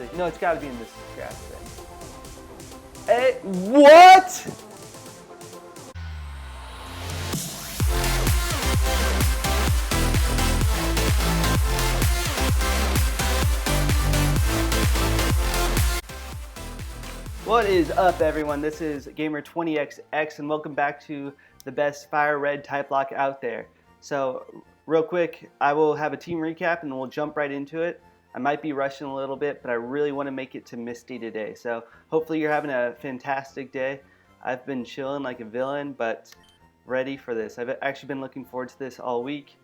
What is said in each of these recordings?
actually. No, it's got to be in this grass thing. Hey, what? What is up, everyone? This is Gamer20XX, and welcome back to the best Fire Red Typelocke out there. So, real quick, I will have a team recap, and we'll jump right into it. I might be rushing a little bit, but I really want to make it to Misty today. So, hopefully you're having a fantastic day. I've been chilling like a villain, but ready for this. I've actually been looking forward to this all week.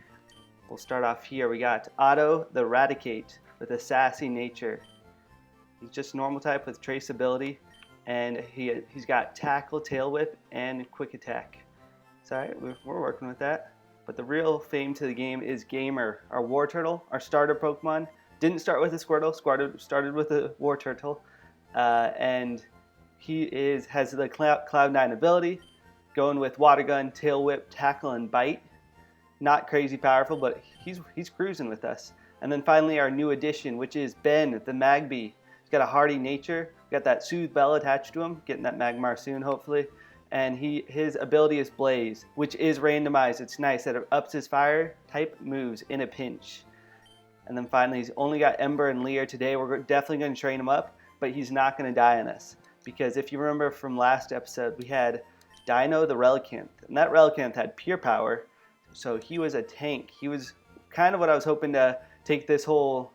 We'll start off here. We got Otto the Eradicate with a sassy nature. He's just normal type with traceability. And he's got Tackle, Tail Whip, and Quick Attack. Sorry, we're working with that. But the real fame to the game is Gamer, our War Turtle, our starter Pokemon. Didn't start with a Squirtle, started with a War Turtle. And he has the Cloud9 ability, going with Water Gun, Tail Whip, Tackle, and Bite. Not crazy powerful, but he's cruising with us. And then finally our new addition, which is Ben, the Magby. He's got a hardy nature. Got that Soothe Bell attached to him, getting that Magmar soon, hopefully. And his ability is Blaze, which is randomized. It's nice that it ups his fire type moves in a pinch. And then finally, he's only got Ember and Leer today. We're definitely going to train him up, but he's not going to die on us. Because if you remember from last episode, we had Dino the Relicanth. And that Relicanth had pure power, so he was a tank. He was kind of what I was hoping to take this whole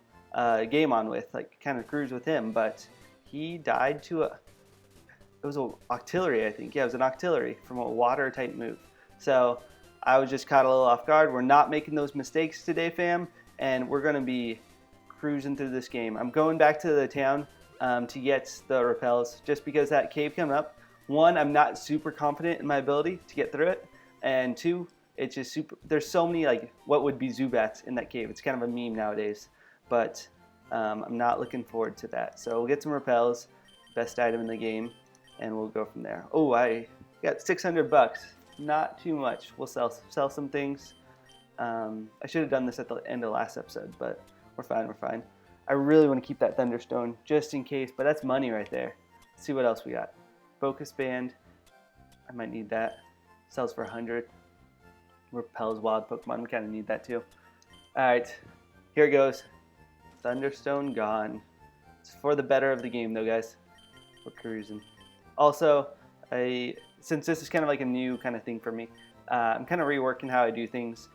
game on with, like kind of cruise with him, but he died to it was an Octillery, I think. Yeah, it was an Octillery from a water type move. So I was just caught a little off guard. We're not making those mistakes today, fam, and we're going to be cruising through this game. I'm going back to the town to get the repels, just because that cave coming up. One, I'm not super confident in my ability to get through it, and two, it's just super. There's so many like what would be Zubats in that cave. It's kind of a meme nowadays, but I'm not looking forward to that. So we'll get some repels, best item in the game, and we'll go from there. Oh, I got $600. Not too much. We'll sell some things. I should have done this at the end of last episode, but we're fine. We're fine. I really want to keep that Thunderstone just in case, but that's money right there. Let's see what else we got. Focus Band. I might need that. Sells for 100. Repels wild Pokemon. We kind of need that too. All right, here it goes. Thunderstone gone. It's for the better of the game though, guys. We're cruising. Also, since this is kind of like a new kind of thing for me, I'm kind of reworking how I do things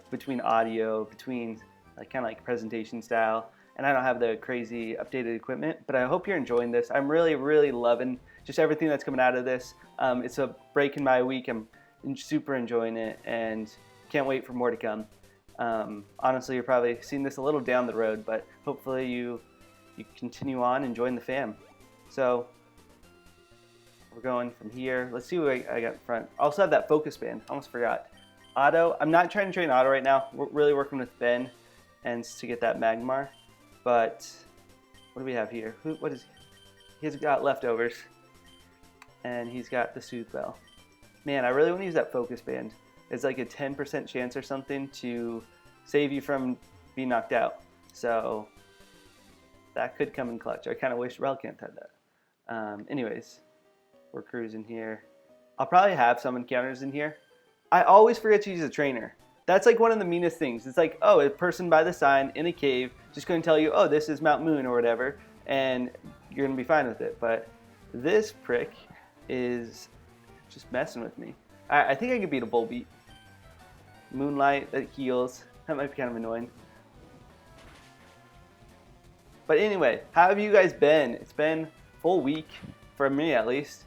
between audio, between kind of like presentation style, and I don't have the crazy updated equipment, but I hope you're enjoying this. I'm really, really loving just everything that's coming out of this. It's a break in my week. I'm super enjoying it and can't wait for more to come. Honestly, you're probably seeing this a little down the road, but hopefully you continue on and join the fam. So we're going from here. Let's see what I got in front. I also have that Focus Band. Almost forgot. Otto. I'm not trying to train Otto right now. We're really working with Ben and to get that Magmar. But what do we have here? What is he? He's got leftovers, and he's got the Soothe Bell. Man, I really want to use that Focus Band. It's like a 10% chance or something to save you from being knocked out. So that could come in clutch. I kind of wish Relicanth had that. Anyways, we're cruising here. I'll probably have some encounters in here. I always forget to use a trainer. That's like one of the meanest things. It's like, oh, a person by the sign in a cave just going to tell you, oh, this is Mt.Moon or whatever, and you're going to be fine with it. But this prick is just messing with me. I think I could beat a Volbeat. Moonlight that heals. That might be kind of annoying. But anyway, how have you guys been? It's been a full week, for me at least,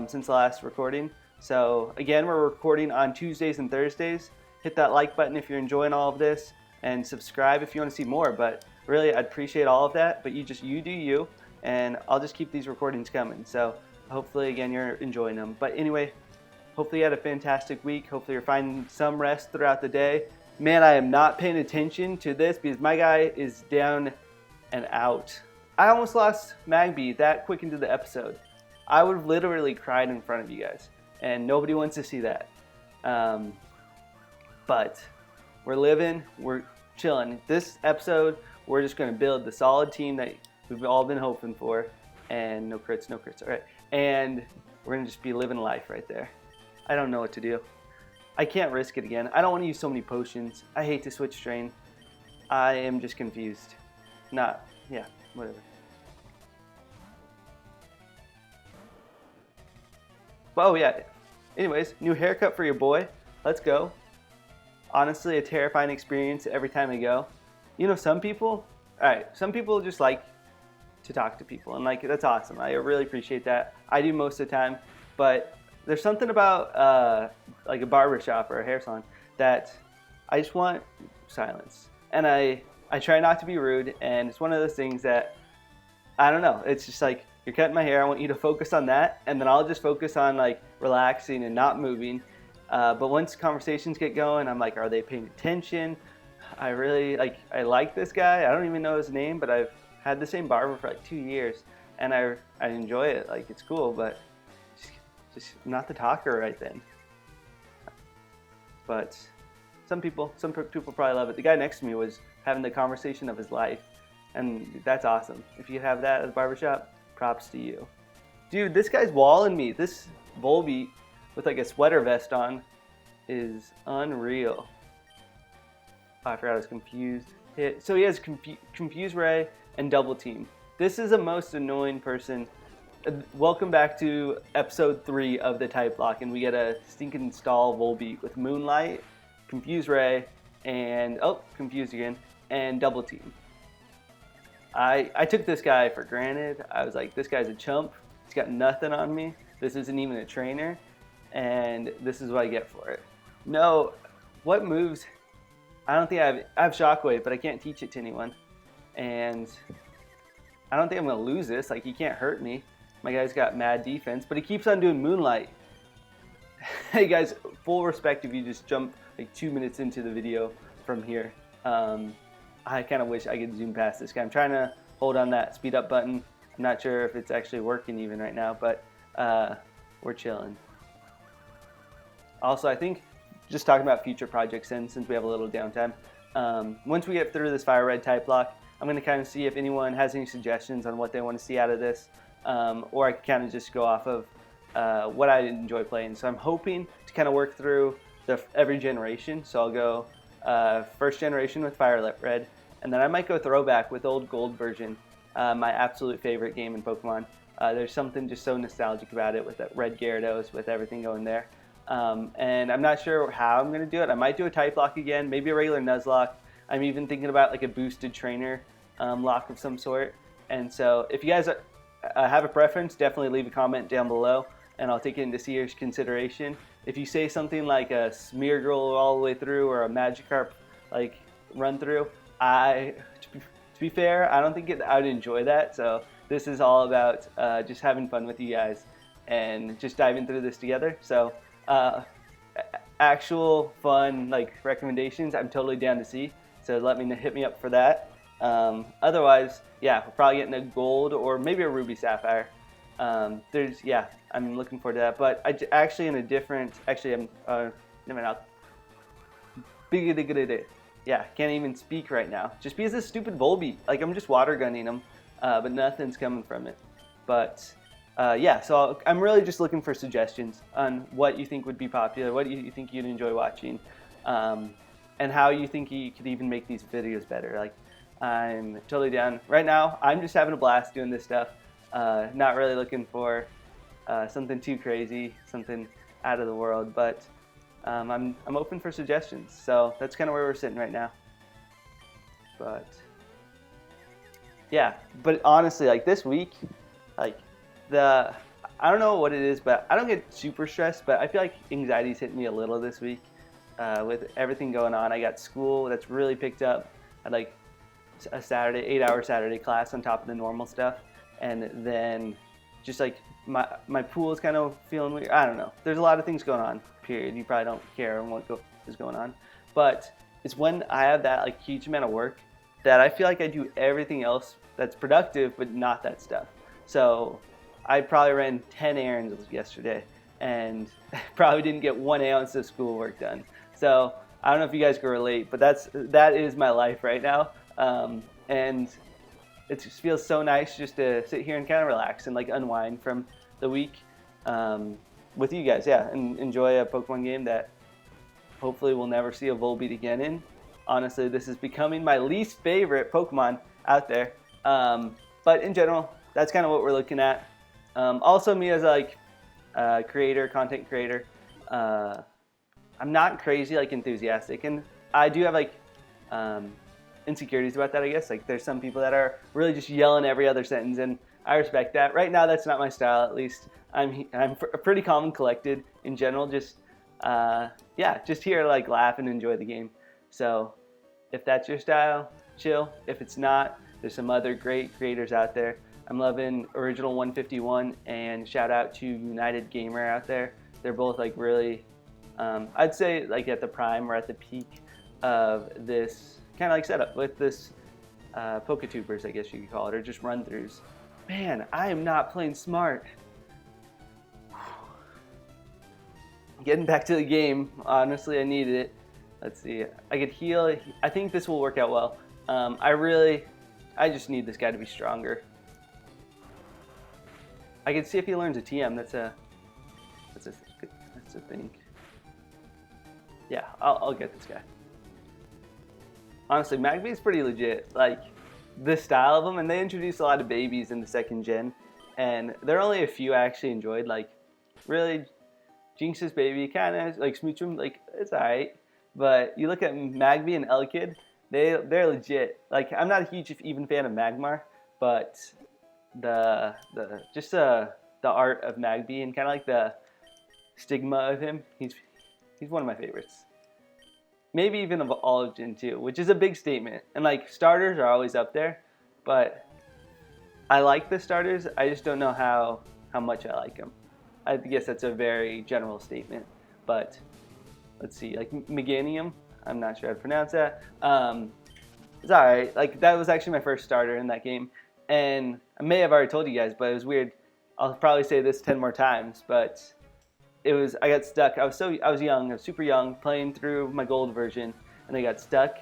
since the last recording. So again, we're recording on Tuesdays and Thursdays. Hit that like button if you're enjoying all of this, and subscribe if you want to see more. But really, I'd appreciate all of that. But you do you, and I'll just keep these recordings coming. So hopefully, again, you're enjoying them. But anyway, hopefully you had a fantastic week. Hopefully you're finding some rest throughout the day. Man, I am not paying attention to this because my guy is down and out. I almost lost Magby that quick into the episode. I would have literally cried in front of you guys, and nobody wants to see that. But we're living, we're chilling. This episode, we're just going to build the solid team that we've all been hoping for, and no crits, no crits. All right, and we're gonna just be living life right there. I don't know what to do. I can't risk it again. I don't want to use so many potions. I hate to switch strain. I am just confused. Yeah, whatever. Oh yeah. Anyways, new haircut for your boy. Let's go. Honestly, a terrifying experience every time I go. You know, some people just like to talk to people, and like that's awesome. I really appreciate that. I do most of the time, but there's something about like a barbershop or a hair salon that I just want silence, and I try not to be rude, and it's one of those things that I don't know. It's just like, you're cutting my hair, I want you to focus on that, and then I'll just focus on like relaxing and not moving. But once conversations get going, I'm like, are they paying attention? I like this guy. I don't even know his name, but I've had the same barber for like 2 years, and I enjoy it. Like, it's cool, but just not the talker right then. But some people probably love it. The guy next to me was having the conversation of his life, and that's awesome. If you have that at the barbershop, props to you. Dude, this guy's walling me. This Volbeat with like a sweater vest on is unreal. Oh, I forgot I was confused. So he has Confuse Ray and Double Team. This is the most annoying person. Welcome back to episode 3 of the Typelocke, and we get a stinking stall Volbeat with Moonlight, Confuse Ray, and confused again, and Double Team. I took this guy for granted. I was like, this guy's a chump. He's got nothing on me. This isn't even a trainer, and this is what I get for it. No, what moves? I don't think I have Shockwave, but I can't teach it to anyone, and I don't think I'm gonna lose this. Like, he can't hurt me. My guy's got mad defense, but he keeps on doing Moonlight. Hey guys, full respect if you just jump like 2 minutes into the video from here. I kind of wish I could zoom past this guy. I'm trying to hold on that speed up button. I'm not sure if it's actually working even right now, but we're chilling. Also, I think just talking about future projects, and since we have a little downtime, once we get through this Fire Red Typelocke, I'm going to kind of see if anyone has any suggestions on what they want to see out of this, or I can kind of just go off of what I enjoy playing. So I'm hoping to kind of work through every generation. So I'll go first generation with Fire Red, and then I might go throwback with old gold version, my absolute favorite game in Pokemon. There's something just so nostalgic about it with that red Gyarados, with everything going there. And I'm not sure how I'm going to do it. I might do a Typelocke again, maybe a regular Nuzlocke. I'm even thinking about like a boosted trainer lock of some sort. And so if you guys have a preference, definitely leave a comment down below, and I'll take it into serious consideration. If you say something like a Smeargle all the way through, or a Magikarp like run through, to be fair, I don't think I would enjoy that. So this is all about just having fun with you guys and just diving through this together. So actual fun like recommendations, I'm totally down to see. So hit me up for that. Otherwise, yeah, we're probably getting a gold or maybe a ruby sapphire. I'm looking forward to that. But I'm yeah, can't even speak right now. Just because this stupid Volbeat, like, I'm just water gunning him, but nothing's coming from it. But yeah, so I'm really just looking for suggestions on what you think would be popular, what you think you'd enjoy watching, and how you think you could even make these videos better. Like, I'm totally down. Right now, I'm just having a blast doing this stuff. Not really looking for something too crazy, something out of the world, but I'm open for suggestions. So that's kind of where we're sitting right now. But yeah, but honestly, like this week, like I don't know what it is, but I don't get super stressed, but I feel like anxiety's hitting me a little this week with everything going on. I got school that's really picked up. I had like a 8-hour Saturday class on top of the normal stuff, and then just like my pool is kind of feeling weird. I don't know. There's a lot of things going on. Period. You probably don't care what is going on, but it's when I have that like huge amount of work that I feel like I do everything else that's productive, but not that stuff. So I probably ran 10 errands yesterday and probably didn't get 1 ounce of schoolwork done. So I don't know if you guys can relate, but that is my life right now. And it just feels so nice just to sit here and kind of relax and like unwind from the week with you guys, yeah, and enjoy a Pokemon game that hopefully we'll never see a Volbeat again in. Honestly, this is becoming my least favorite Pokemon out there. But in general, that's kind of what we're looking at. Also, me as like content creator, I'm not crazy like enthusiastic, and I do have like insecurities about that, I guess. Like there's some people that are really just yelling every other sentence, and I respect that. Right now, that's not my style, at least. I'm pretty calm and collected in general. Just yeah, just here to like laugh and enjoy the game. So if that's your style, chill. If it's not, there's some other great creators out there. I'm loving Original 151 and shout out to United Gamer out there. They're both like really, I'd say like at the prime or at the peak of this kind of like setup with this Poketubers, I guess you could call it, or just run-throughs. Man, I am not playing smart. Getting back to the game, honestly, I needed it. Let's see, I could heal. I think this will work out well. I just need this guy to be stronger. I can see if he learns a TM. That's a thing. Yeah, I'll get this guy. Honestly, Magby is pretty legit. Like this style of them, and they introduced a lot of babies in the second gen, and there are only a few I actually enjoyed. Like really, Jinx's baby kind of like Smoochum, like it's alright. But you look at Magby and Elekid, they're legit. Like I'm not a huge even fan of Magmar, but the art of Magby and kind of like the stigma of him, he's one of my favorites. Maybe even of all of Gen 2, which is a big statement. And like starters are always up there, but I like the starters. I just don't know how much I like them. I guess that's a very general statement, but let's see, like Meganium, I'm not sure how to pronounce that. It's alright. Like that was actually my first starter in that game, and I may have already told you guys, but it was weird. I'll probably say this 10 more times, but I got stuck. I was young, I was super young, playing through my gold version, and I got stuck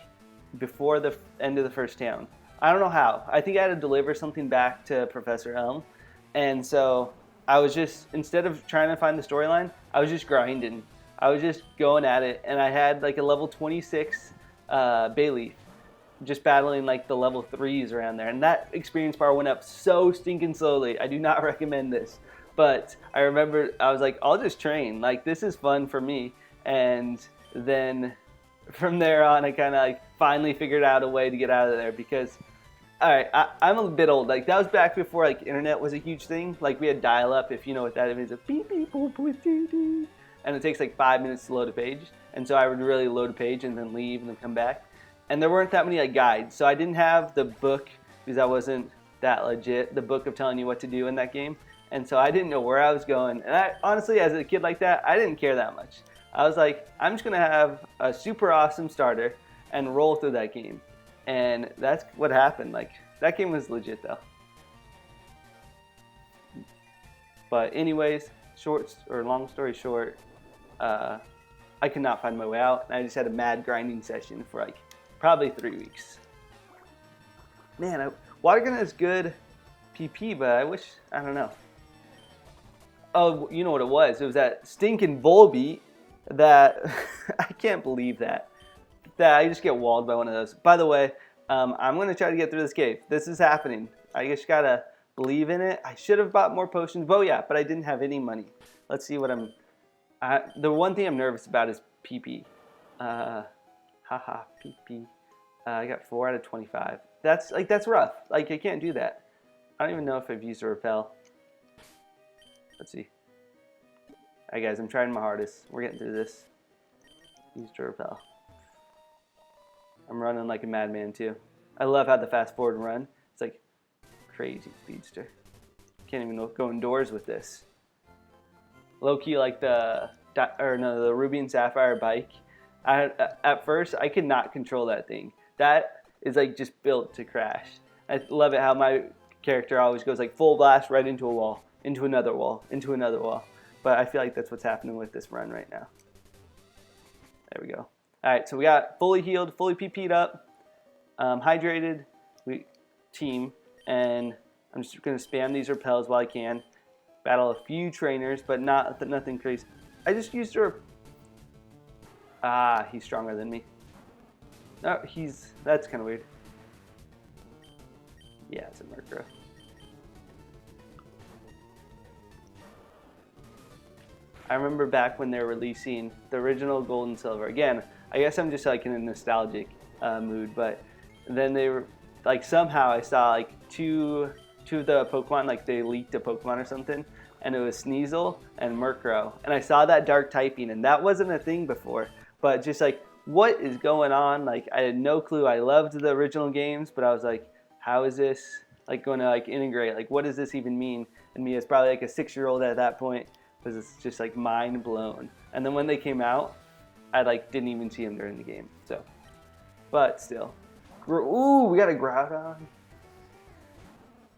before the end of the first town. I don't know how. I think I had to deliver something back to Professor Elm, and so I was just, instead of trying to find the storyline, I was just grinding. I was just going at it, and I had like a level 26 Bayleaf, just battling like the level 3s around there, and that experience bar went up so stinking slowly. I do not recommend this, but I remember I was like, I'll just train. Like this is fun for me, and then from there on, I kind of like finally figured out a way to get out of there because, all right, I'm a bit old. Like that was back before like internet was a huge thing. Like we had dial-up, if you know what that is. A beep beep boop boop doo doo. And it takes like 5 minutes to load a page. And so I would really load a page and then leave and then come back. And there weren't that many like guides. So I didn't have the book because I wasn't that legit, the book of telling you what to do in that game. And so I didn't know where I was going. And I honestly, as a kid like that, I didn't care that much. I was like, I'm just gonna have a super awesome starter and roll through that game. And that's what happened. Like that game was legit though. But anyways, long story short, I could not find my way out, and I just had a mad grinding session for like probably 3 weeks. Man, Water Gun is good PP, but I don't know. Oh, you know what it was? It was that stinking Volbeat that I can't believe that I just get walled by one of those. By the way, I'm gonna try to get through this cave. This is happening. I just gotta believe in it. I should have bought more potions. Oh yeah, but I didn't have any money. Let's see what the one thing I'm nervous about is PP. PP. I got 4 out of 25. That's rough. Like I can't do that. I don't even know if I've used a repel. Let's see. Alright guys, I'm trying my hardest. We're getting through this. Used a repel. I'm running like a madman too. I love how the fast forward run. It's like crazy speedster. Can't even go indoors with this. Low key like the Ruby and Sapphire bike. At first I could not control that thing. That is like just built to crash. I love it how my character always goes like full blast right into a wall, into another wall, into another wall. But I feel like that's what's happening with this run right now. There we go. All right, so we got fully healed, fully PP'd up, hydrated, team, and I'm just going to spam these repels while I can. Battle a few trainers, but nothing crazy. I just used a... Ah, he's stronger than me. No, that's kind of weird. Yeah, it's a Murkrow. I remember back when they were releasing the original Gold and Silver. Again, I guess I'm just like in a nostalgic mood, but then they were like, somehow I saw like two of the Pokemon, like they leaked a Pokemon or something, and it was Sneasel and Murkrow, and I saw that dark typing, and that wasn't a thing before. But just like, what is going on? Like, I had no clue. I loved the original games, but I was like, how is this like going to like integrate? Like, what does this even mean? And me as probably like a 6-year-old at that point, was just like mind blown. And then when they came out, I like didn't even see him during the game. So, but still, ooh, we got a Groudon.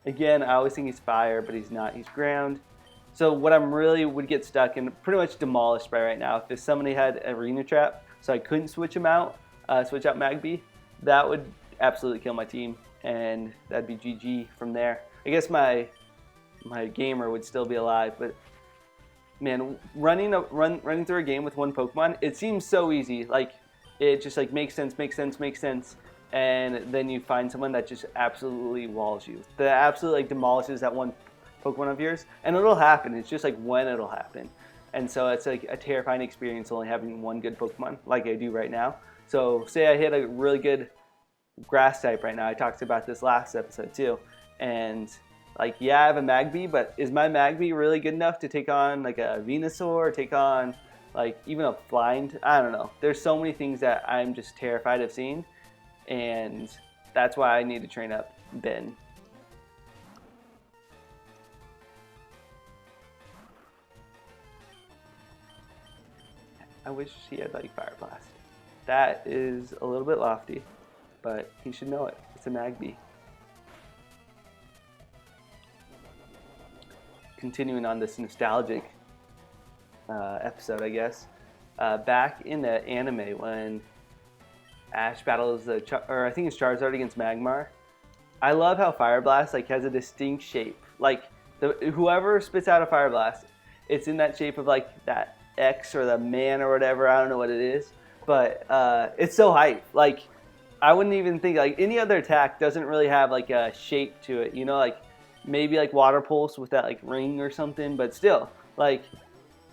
Again, I always think he's fire, but he's not. He's ground. So what I'm really would get stuck and pretty much demolished by right now, if somebody had Arena Trap, so I couldn't switch him out, switch out Magby, that would absolutely kill my team, and that'd be GG from there. I guess my gamer would still be alive, but man, running through a game with one Pokemon, it seems so easy. Like, it just like makes sense, and then you find someone that just absolutely walls you, that absolutely like demolishes that one Pokemon of yours, and it'll happen. It's just like when it'll happen. And so it's like a terrifying experience only having one good Pokemon like I do right now. So say I hit a really good grass type right now. I talked about this last episode too. And like, yeah, I have a Magby, but is my Magby really good enough to take on like a Venusaur, take on like even a flying? I don't know. There's so many things that I'm just terrified of seeing. And that's why I need to train up Ben. I wish he had like Fire Blast. That is a little bit lofty, but he should know it. It's a Magby. Continuing on this nostalgic episode, I guess. Back in the anime when Ash battles I think it's Charizard against Magmar. I love how Fire Blast like has a distinct shape. Like whoever spits out a Fire Blast, it's in that shape of like that X or the man or whatever. I don't know what it is, but it's so hype. Like, I wouldn't even think like any other attack doesn't really have like a shape to it. You know, like maybe like Water Pulse with that like ring or something, but still like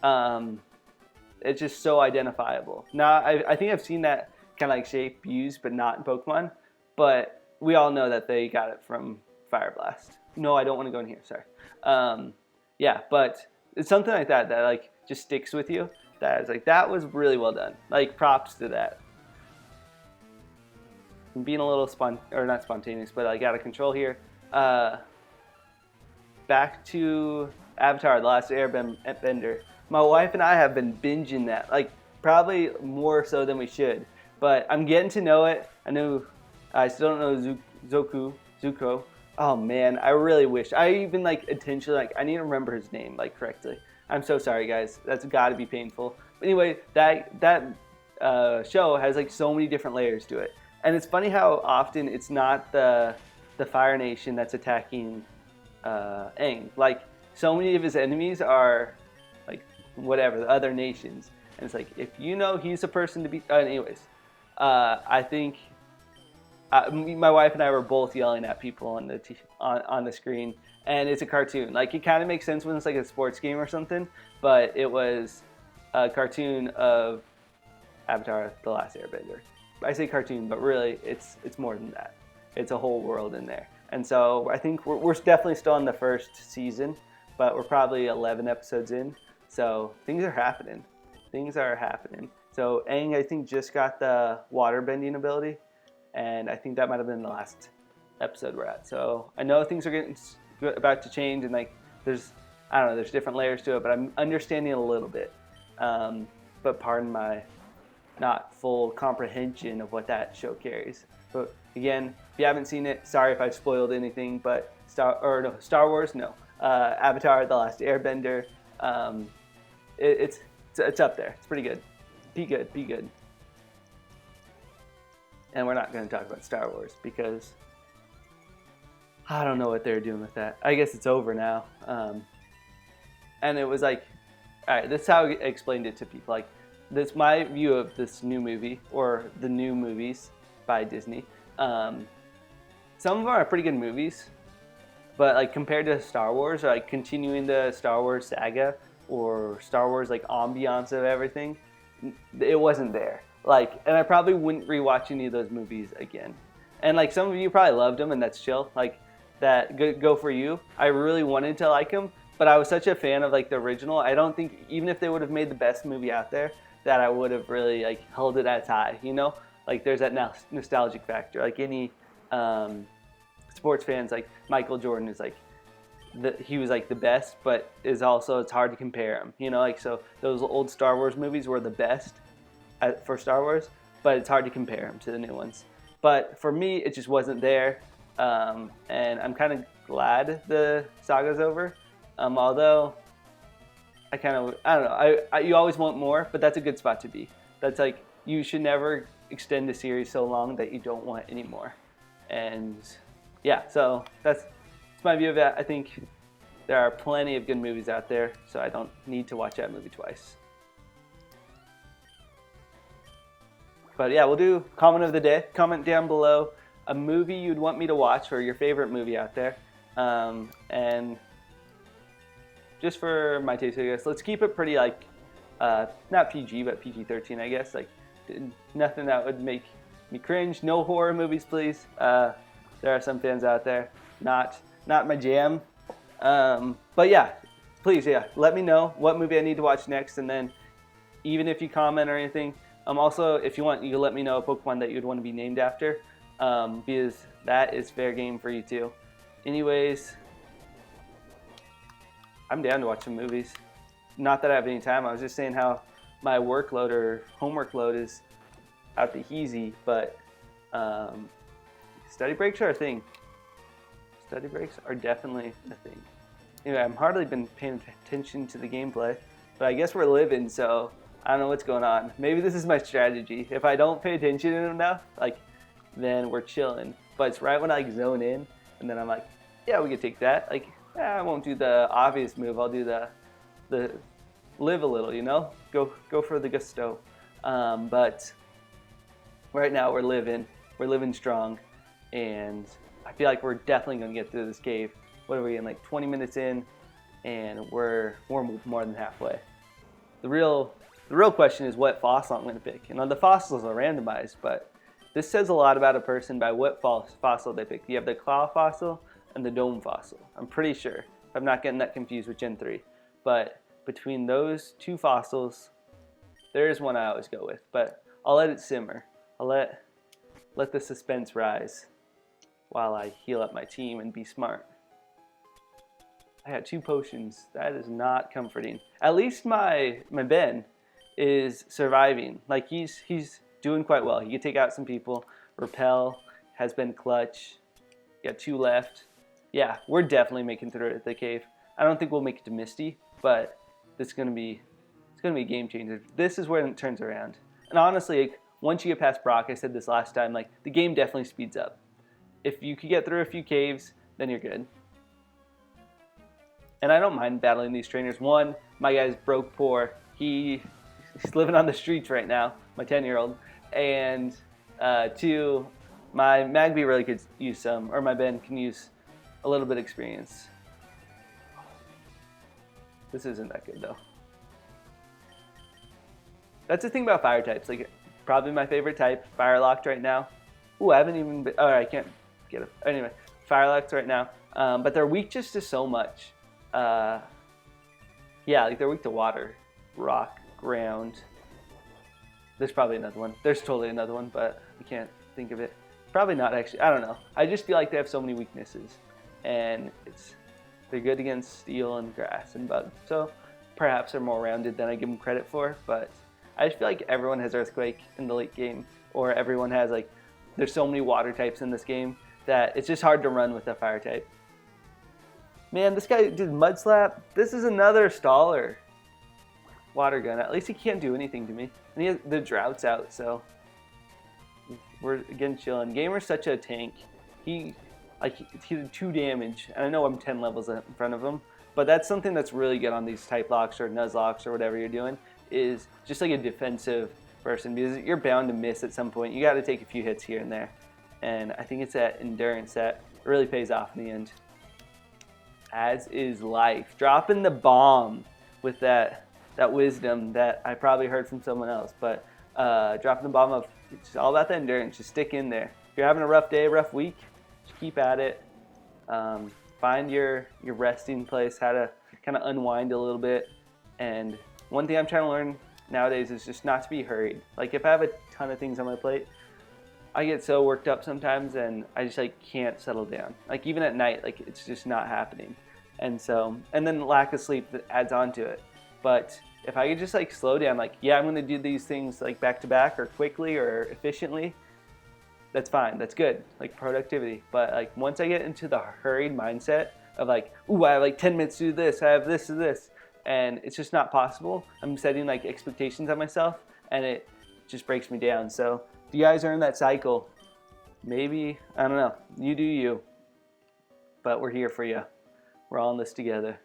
it's just so identifiable. Now I think I've seen that kind of like shape used, but not in Pokemon. But we all know that they got it from Fire Blast. No, I don't want to go in here. Sorry. Yeah, but it's something like that that like just sticks with you. That is like, that was really well done. Like, props to that. I'm being a little not spontaneous, but like out of control here. Back to Avatar: The Last Airbender. My wife and I have been binging that, like probably more so than we should. But I'm getting to know it. I still don't know Zuko. Oh man, I really wish. I even like intentionally like I need to remember his name like correctly. I'm so sorry, guys. That's got to be painful. But anyway, that show has like so many different layers to it, and it's funny how often it's not the Fire Nation that's attacking Aang. Like, so many of his enemies are like whatever the other nations, and it's like, if you know he's a person to be. Anyways, I think my wife and I were both yelling at people on the screen. And it's a cartoon. Like, it kind of makes sense when it's like a sports game or something, but it was a cartoon of Avatar: The Last Airbender. I say cartoon, but really it's more than that. It's a whole world in there. And so I think we're definitely still in the first season, but we're probably 11 episodes in. So things are happening. So Aang, I think, just got the water bending ability, and I think that might have been the last episode we're at. So I know things are about to change, and like there's different layers to it, but I'm understanding a little bit. But pardon my not full comprehension of what that show carries. But again, if you haven't seen it, sorry if I've spoiled anything. But Star Wars, no. Avatar: The Last Airbender. It's up there. It's pretty good. Be good. And we're not going to talk about Star Wars because I don't know what they're doing with that. I guess it's over now. And it was like, all right, this is how I explained it to people. Like, this my view of this new movie or the new movies by Disney. Some of them are pretty good movies, but like compared to Star Wars or like continuing the Star Wars saga or Star Wars like ambiance of everything, it wasn't there. Like, and I probably wouldn't rewatch any of those movies again. And like some of you probably loved them, and that's chill. Like that, go for you. I really wanted to like them, but I was such a fan of like the original. I don't think even if they would have made the best movie out there, that I would have really like held it as high. You know, like there's that nostalgic factor. Like any sports fans, like Michael Jordan is like he was like the best, but is also it's hard to compare him. You know, like so those old Star Wars movies were the best for Star Wars, but it's hard to compare them to the new ones. But for me, it just wasn't there, and I'm kind of glad the saga's over. Although I don't know, you always want more, but that's a good spot to be. That's like you should never extend a series so long that you don't want any more. And yeah, so that's my view of that. I think there are plenty of good movies out there, so I don't need to watch that movie twice. But yeah, we'll do comment of the day. Comment down below a movie you'd want me to watch or your favorite movie out there. And just for my taste, I guess, let's keep it pretty like, not PG, but PG-13, I guess. Like, nothing that would make me cringe. No horror movies, please. There are some fans out there. Not my jam. But yeah, please, yeah, let me know what movie I need to watch next. And then even if you comment or anything, also, if you want, you can let me know a Pokemon that you'd want to be named after, because that is fair game for you too. Anyways, I'm down to watch some movies. Not that I have any time. I was just saying how my workload or homework load is out the heezy, but study breaks are a thing. Study breaks are definitely a thing. Anyway, I've hardly been paying attention to the gameplay, but I guess we're living, so I don't know what's going on. Maybe this is my strategy. If I don't pay attention enough, like, then we're chilling. But it's right when I like zone in, and then I'm like, yeah, we could take that. Like, I won't do the obvious move. I'll do the live a little, you know? Go for the gusto. But right now we're living strong, and I feel like we're definitely gonna get through this cave. What are we in, like 20 minutes in, and we're more than halfway. The real question is what fossil I'm going to pick. And the fossils are randomized, but this says a lot about a person by what fossil they pick. You have the claw fossil and the dome fossil. I'm pretty sure, if I'm not getting that confused with Gen 3. But between those two fossils, there is one I always go with. But I'll let it simmer. I'll let the suspense rise while I heal up my team and be smart. I got 2 potions. That is not comforting. At least my Ben is surviving. Like he's doing quite well. He can take out some people. Repel has been clutch. Got 2 left. Yeah, we're definitely making through the cave. I don't think we'll make it to Misty, but it's gonna be a game changer. This is where it turns around. And honestly, like, once you get past Brock, I said this last time, like the game definitely speeds up. If you could get through a few caves, then you're good. And I don't mind battling these trainers. One, my guy's broke poor. He's living on the streets right now, my 10-year-old. And 2, my Magby really could use some, or my Ben can use a little bit of experience. This isn't that good though. That's the thing about fire types. Like, probably my favorite type, fire locked right now. Ooh, I haven't even been, I can't get it. Anyway, fire locked right now. But they're weak just to so much. Yeah, like they're weak to water, rock, ground. There's probably another one. There's totally another one, but I can't think of it. Probably not actually. I don't know. I just feel like they have so many weaknesses, and they're good against steel and grass and bug. So perhaps they're more rounded than I give them credit for. But I just feel like everyone has earthquake in the late game, or everyone has like. There's so many water types in this game that it's just hard to run with a fire type. Man, this guy did mud slap. This is another staller. Water gun. At least he can't do anything to me. And he has the drought's out, so we're again chilling. Gamer's such a tank. like it's either 2 damage, and I know I'm 10 levels in front of him, but that's something that's really good on these Typelocks or Nuzlocks or whatever you're doing, is just like a defensive person, because you're bound to miss at some point. You got to take a few hits here and there, and I think it's that endurance that really pays off in the end. As is life. Dropping the bomb with that wisdom that I probably heard from someone else, but dropping the bomb of it's all about the endurance. Just stick in there. If you're having a rough day, rough week, just keep at it. Find your resting place, how to kind of unwind a little bit. And one thing I'm trying to learn nowadays is just not to be hurried. Like if I have a ton of things on my plate, I get so worked up sometimes, and I just like can't settle down. Like even at night, like it's just not happening. And then lack of sleep that adds on to it. But if I could just like slow down, like, yeah, I'm gonna do these things like back to back or quickly or efficiently, that's fine, that's good, like productivity. But like once I get into the hurried mindset of like, ooh, I have like 10 minutes to do this, I have this to this, and it's just not possible, I'm setting like expectations on myself, and it just breaks me down. So if you guys are in that cycle, maybe, I don't know, you do you, but we're here for you. We're all in this together.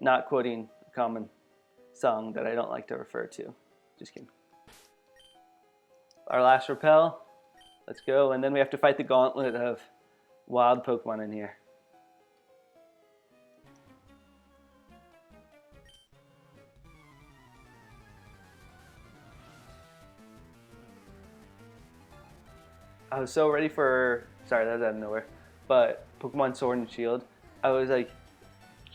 Not quoting a common song that I don't like to refer to. Just kidding. Our last repel. Let's go. And then we have to fight the gauntlet of wild Pokemon in here. I was so ready for, sorry, that was out of nowhere, but Pokemon Sword and Shield. I was like,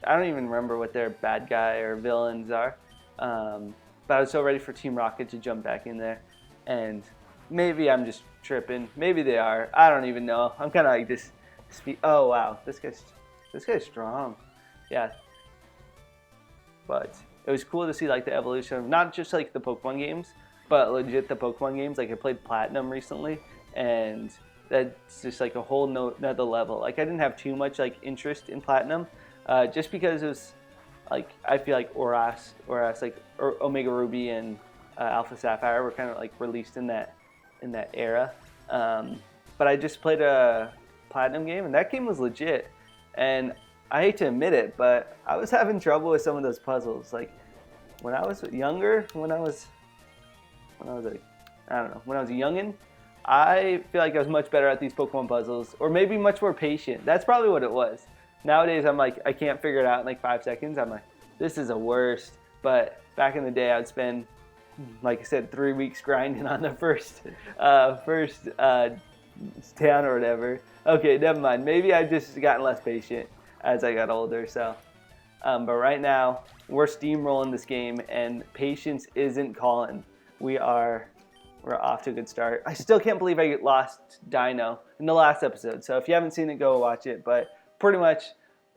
I don't even remember what their bad guy or villains are, but I was so ready for Team Rocket to jump back in there, and maybe I'm just tripping. Maybe they are. I don't even know. I'm kind of like this. Oh wow, this guy's strong. Yeah, but it was cool to see like the evolution of not just like the Pokemon games, but legit the Pokemon games. Like I played Platinum recently, and that's just like a whole nother level. Like I didn't have too much like interest in Platinum, just because it was like I feel like Oras like or Omega Ruby and Alpha Sapphire were kind of like released in that era. But I just played a Platinum game, and that game was legit. And I hate to admit it, but I was having trouble with some of those puzzles. Like when I was younger, when I was like, I don't know, when I was a youngin', I feel like I was much better at these Pokemon puzzles, or maybe much more patient. That's probably what it was. Nowadays, I'm like, I can't figure it out in like 5 seconds. I'm like, this is the worst. But back in the day, I'd spend, like I said, 3 weeks grinding on the first town or whatever. Okay, never mind. Maybe I've just gotten less patient as I got older. So, but right now, we're steamrolling this game, and patience isn't calling. We're off to a good start. I still can't believe I lost Dino in the last episode. So if you haven't seen it, go watch it. But pretty much,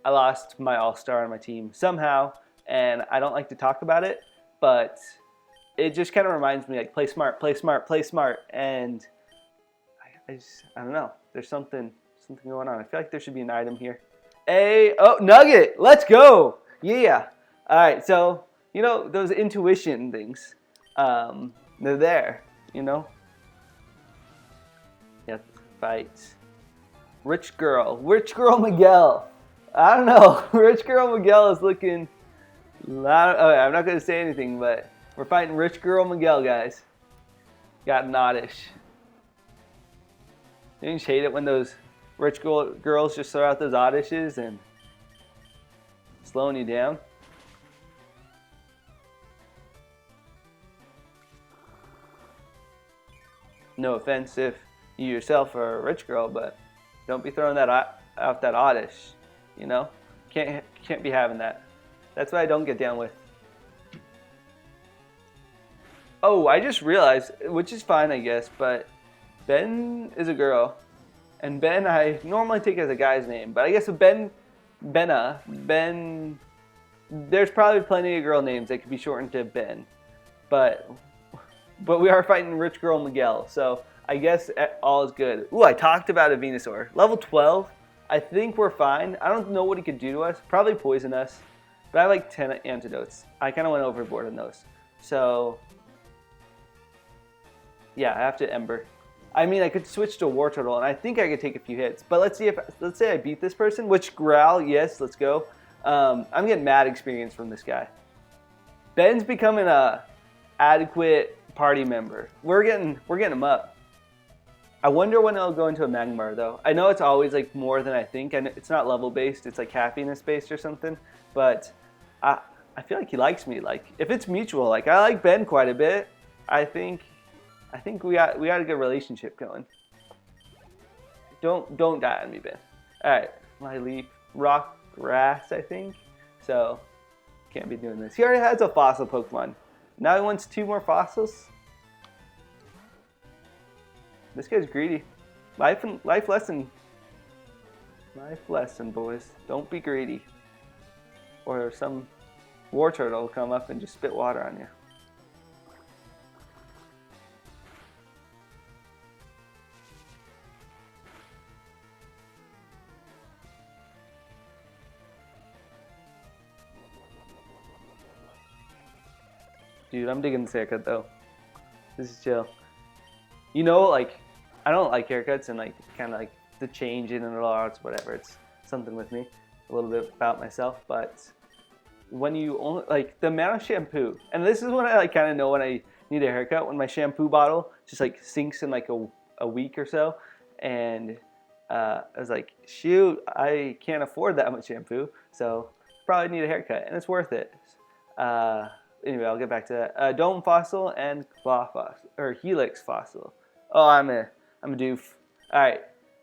I lost my all-star on my team somehow, and I don't like to talk about it, but it just kind of reminds me, like, play smart, play smart, play smart. And I don't know. There's something going on. I feel like there should be an item here. Nugget. Let's go. Yeah. All right. So, you know, those intuition things, they're there. You know? Yeah, fight. Rich Girl Miguel. I don't know. Rich Girl Miguel is looking loud. Oh, I'm not going to say anything, but we're fighting Rich Girl Miguel, guys. Got an oddish. Don't you just hate it when those rich girls just throw out those oddishes and slowing you down? No offense if you yourself are a rich girl, but don't be throwing that out that oddish, you know? Can't be having that. That's what I don't get down with. Oh, I just realized, which is fine, I guess, but Ben is a girl, and Ben I normally take as a guy's name, but I guess with Ben, there's probably plenty of girl names that could be shortened to Ben, but we are fighting Rich Girl Miguel, so I guess all is good. Ooh, I talked about a Venusaur. Level 12, I think we're fine. I don't know what he could do to us. Probably poison us, but I have like 10 antidotes. I kind of went overboard on those. So, yeah, I have to Ember. I mean, I could switch to a War Turtle, and I think I could take a few hits. But let's say I beat this person, which Growl, yes, let's go. I'm getting mad experience from this guy. Ben's becoming a adequate party member. We're getting him up. I wonder when it'll go into a Magmar, though. I know it's always like more than I think, and it's not level based. It's like happiness based or something. But I feel like he likes me. Like if it's mutual, like I like Ben quite a bit. I think we got a good relationship going. Don't die on me, Ben. All right, my leap, rock, grass. I think so. Can't be doing this. He already has a fossil Pokemon. Now he wants 2 more fossils. This guy's greedy. Life lesson. Life lesson, boys. Don't be greedy. Or some War Turtle will come up and just spit water on you. Dude, I'm digging this haircut though. This is chill. You know, like, I don't like haircuts and like kind of like the change in and out, whatever. It's something with me, a little bit about myself. But when you only like the amount of shampoo, and this is when I like kind of know when I need a haircut, when my shampoo bottle just like sinks in like a week or so, and I was like, shoot, I can't afford that much shampoo, so probably need a haircut, and it's worth it. Anyway, I'll get back to that. Dome Fossil and Claw Fossil, or Helix Fossil. Oh, I'm a doof. All right,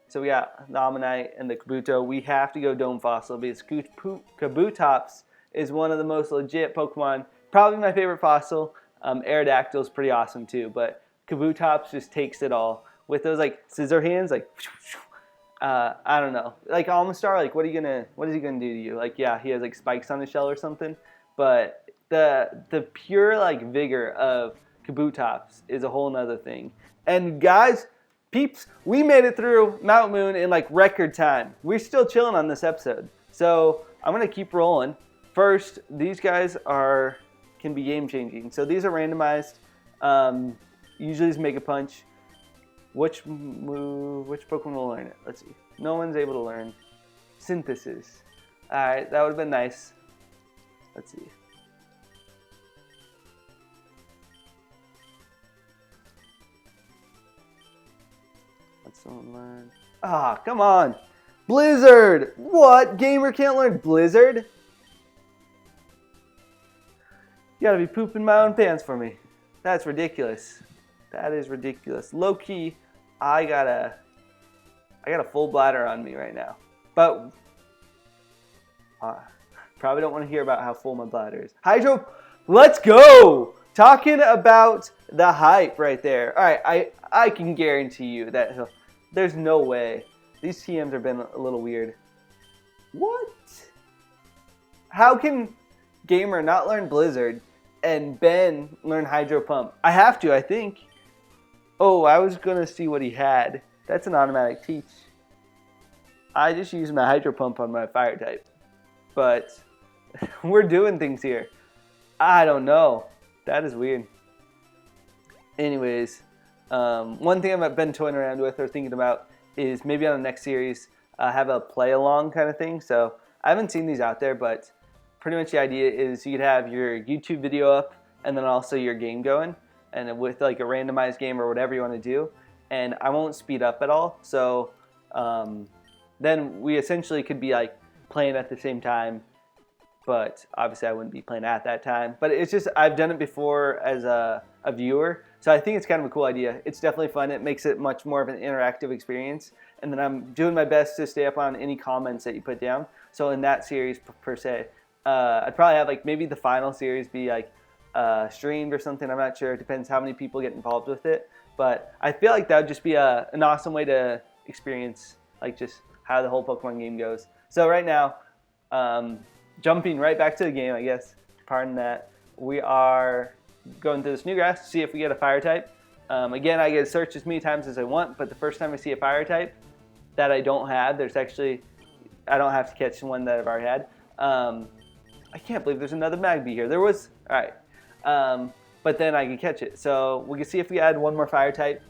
so we got the Ammonite and the Kabuto. We have to go Dome Fossil because Kabutops is one of the most legit Pokemon. Probably my favorite fossil. Aerodactyl is pretty awesome too, but Kabutops just takes it all. With those like scissor hands, like I don't know. Like Almastar, like what is he gonna do to you? Like yeah, he has like spikes on his shell or something, but the pure like vigor of Kabutops is a whole nother thing. And guys, peeps, we made it through Mt.Moon in like record time. We're still chilling on this episode, so I'm gonna keep rolling. First, these guys can be game changing. So these are randomized. Usually it's Mega Punch. Which Pokemon will learn it? Let's see. No one's able to learn Synthesis. All right, that would have been nice. Let's see. Let someone learn. Ah, come on. Blizzard! What? Gamer can't learn Blizzard? You gotta be pooping my own pants for me. That's ridiculous. That is ridiculous. Low key, I got a full bladder on me right now. But probably don't want to hear about how full my bladder is. Hydro, let's go! Talking about the hype right there. All right, I can guarantee you that there's no way. These TMs have been a little weird. What? How can Gamer not learn Blizzard and Ben learn Hydro Pump? I have to, I think. Oh, I was going to see what he had. That's an automatic teach. I just used my Hydro Pump on my Fire type. But we're doing things here. I don't know. That is weird. Anyways, one thing I've been toying around with or thinking about is maybe on the next series, have a play along kind of thing. So I haven't seen these out there, but pretty much the idea is you could have your YouTube video up and then also your game going, and with like a randomized game or whatever you want to do. And I won't speed up at all. So then we essentially could be like playing at the same time, but obviously I wouldn't be playing at that time. But it's just, I've done it before as a viewer, so I think it's kind of a cool idea. It's definitely fun. It makes it much more of an interactive experience. And then I'm doing my best to stay up on any comments that you put down. So in that series per se, I'd probably have like maybe the final series be like streamed or something. I'm not sure. It depends how many people get involved with it. But I feel like that would just be an awesome way to experience like just how the whole Pokemon game goes. So right now, jumping right back to the game, I guess, pardon that, we are going through this new grass to see if we get a fire type. Again, I get searched as many times as I want, but the first time I see a fire type that I don't have, I don't have to catch one that I've already had. I can't believe there's another Magby here. There was, all right. But then I can catch it. So we can see if we add one more fire type.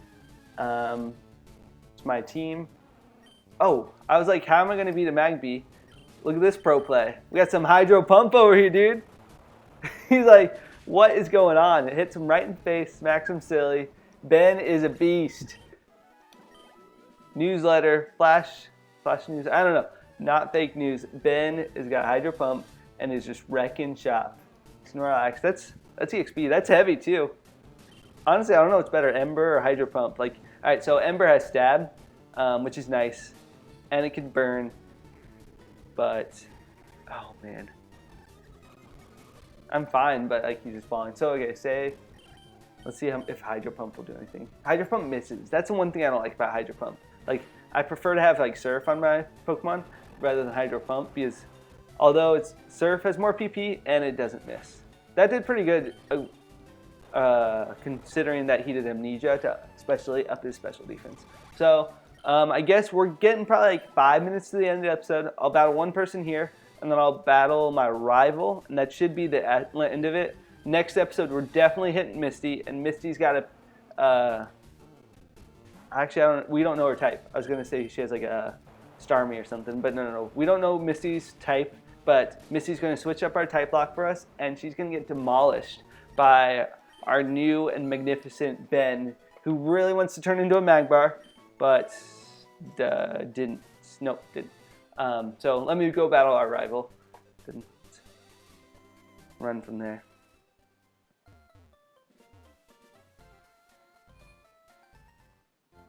It's my team. Oh, I was like, how am I going to beat a Magby? Look at this pro play. We got some Hydro Pump over here, dude. He's like, what is going on? It hits him right in the face, smacks him silly. Ben is a beast. Newsletter, flash news. I don't know. Not fake news. Ben has got Hydro Pump and is just wrecking shop. Snorlax. That's EXP. That's heavy too. Honestly, I don't know what's better, Ember or Hydro Pump. Like, all right, so Ember has stab, which is nice, and it can burn. But, oh man, I'm fine. But like he's just falling. So okay, say, let's see if Hydro Pump will do anything. Hydro Pump misses. That's the one thing I don't like about Hydro Pump. Like, I prefer to have like Surf on my Pokemon rather than Hydro Pump because although it's Surf has more PP and it doesn't miss. That did pretty good considering that he did Amnesia to especially up his special defense. So I guess we're getting probably like 5 minutes to the end of the episode. I'll battle one person here and then I'll battle my rival and that should be the end of it. Next episode we're definitely hitting Misty and Misty's got a actually we don't know her type. I was gonna say she has like a Starmie or something, but no. We don't know Misty's type, but Misty's gonna switch up our Typelocke for us, and she's gonna get demolished by our new and magnificent Ben, who really wants to turn into a Magbar, but didn't. Nope, didn't. So let me go battle our rival. Didn't run from there.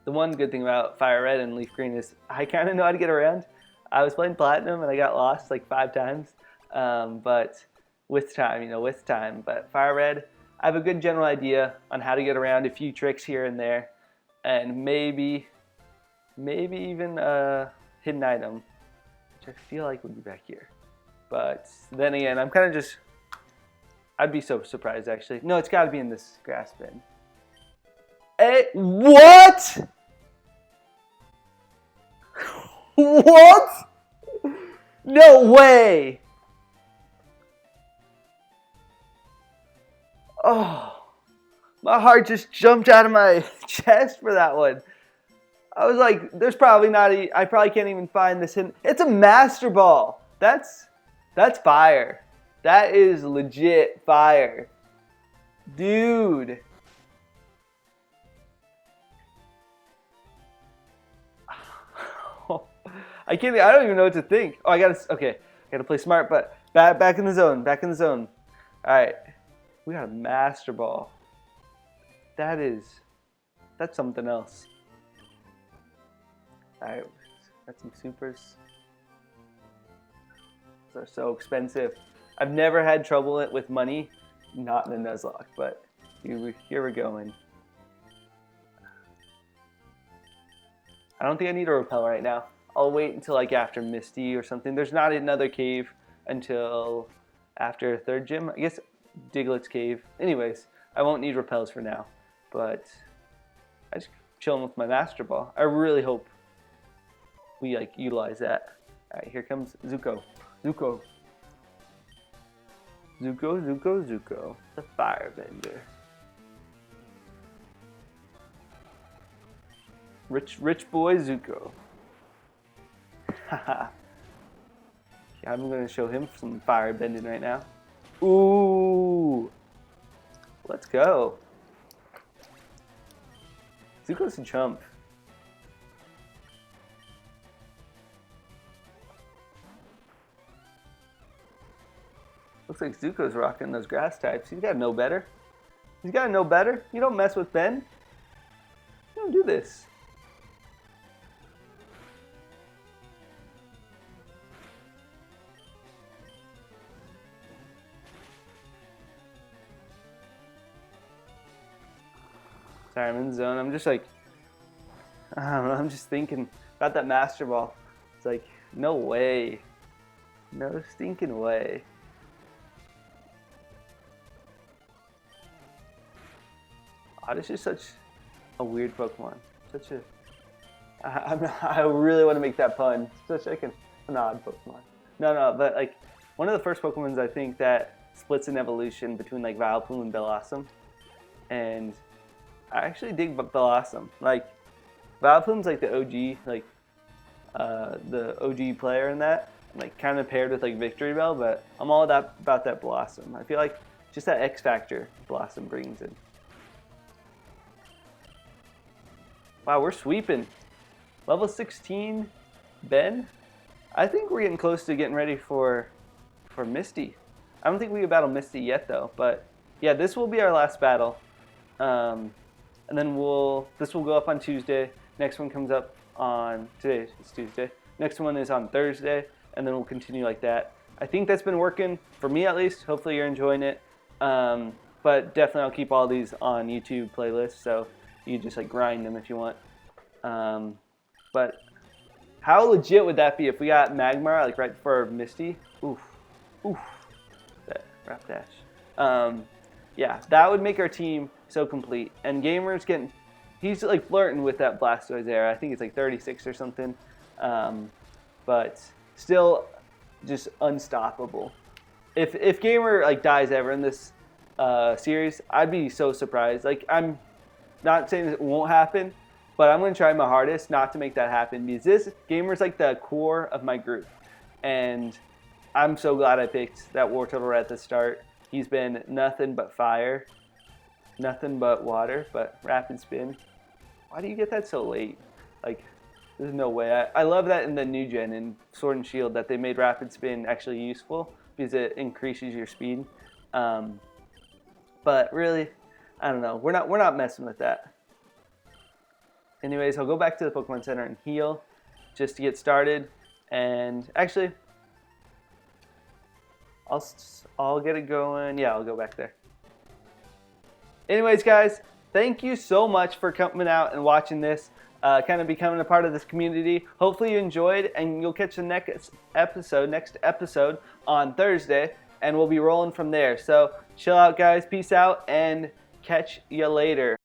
The one good thing about Fire Red and Leaf Green is I kind of know how to get around. I was playing Platinum and I got lost like 5 times, but with time, But Fire Red, I have a good general idea on how to get around, a few tricks here and there, and maybe even a hidden item, which I feel like would be back here. But then again, I'm kind of just, I'd be so surprised actually. No, it's got to be in this grass bin. Hey, what? What? No way! Oh, my heart just jumped out of my chest for that one. I was like, there's probably not I probably can't even find this hidden. It's a Master Ball. That's fire. That is legit fire. Dude. I don't even know what to think. Oh, I gotta play smart, but back in the zone. All right, we got a Master Ball. That's something else. All right, got some supers. Those are so expensive. I've never had trouble with money, not in a Nuzlocke, but here we're going. I don't think I need a repel right now. I'll wait until like after Misty or something. There's not another cave until after 3rd gym. I guess Diglett's cave. Anyways, I won't need repels for now. But I just chilling with my Master Ball. I really hope we like utilize that. All right, here comes Zuko. Zuko. The Firebender. Rich boy Zuko. Haha. Yeah, I'm gonna show him some fire bending right now. Ooh. Let's go. Zuko's a chump. Looks like Zuko's rocking those grass types. He's gotta know better. You don't mess with Ben. You don't do this. Sorry, I'm in the zone. I'm just like, I don't know, I'm just thinking about that Master Ball. It's like, no way. No stinking way. Oddish is such a weird Pokemon. Such a, I really want to make that pun. Such like an odd Pokemon. No, but like, one of the first Pokemons I think that splits an evolution between like Vileplume and Bellossom. And I actually dig Bellossom. Like, Vileplume's like the OG, like the OG player in that, like kind of paired with like Victory Bell, but I'm all about that Blossom. I feel like just that X factor Blossom brings in. Wow, we're sweeping. Level 16, Ben. I think we're getting close to getting ready for Misty. I don't think we can battle Misty yet though, but yeah, this will be our last battle. And then this will go up on Tuesday. Next one comes up on today. It's Tuesday. Next one is on Thursday, and then we'll continue like that. I think that's been working for me at least. Hopefully you're enjoying it. But definitely I'll keep all these on YouTube playlists, so you just like grind them if you want. But how legit would that be if we got Magmar like right before Misty? Oof, oof. That Rap Dash. Yeah, that would make our team so complete. And Gamer's he's like flirting with that Blastoise era. I think it's like 36 or something. But still just unstoppable. If Gamer like dies ever in this series, I'd be so surprised. Like, I'm not saying it won't happen, but I'm going to try my hardest not to make that happen, because this Gamer's like the core of my group. And I'm so glad I picked that Wartortle right at the start. He's been nothing but fire, nothing but water, but Rapid Spin. Why do you get that so late? Like, there's no way. I love that in the new gen in Sword and Shield that they made Rapid Spin actually useful because it increases your speed. But really, I don't know. We're not messing with that. Anyways, I'll go back to the Pokemon Center and heal just to get started. And actually, I'll get it going. Yeah, I'll go back there. Anyways, guys, thank you so much for coming out and watching this, kind of becoming a part of this community. Hopefully you enjoyed, and you'll catch the next episode on Thursday, and we'll be rolling from there. So chill out, guys. Peace out, and catch you later.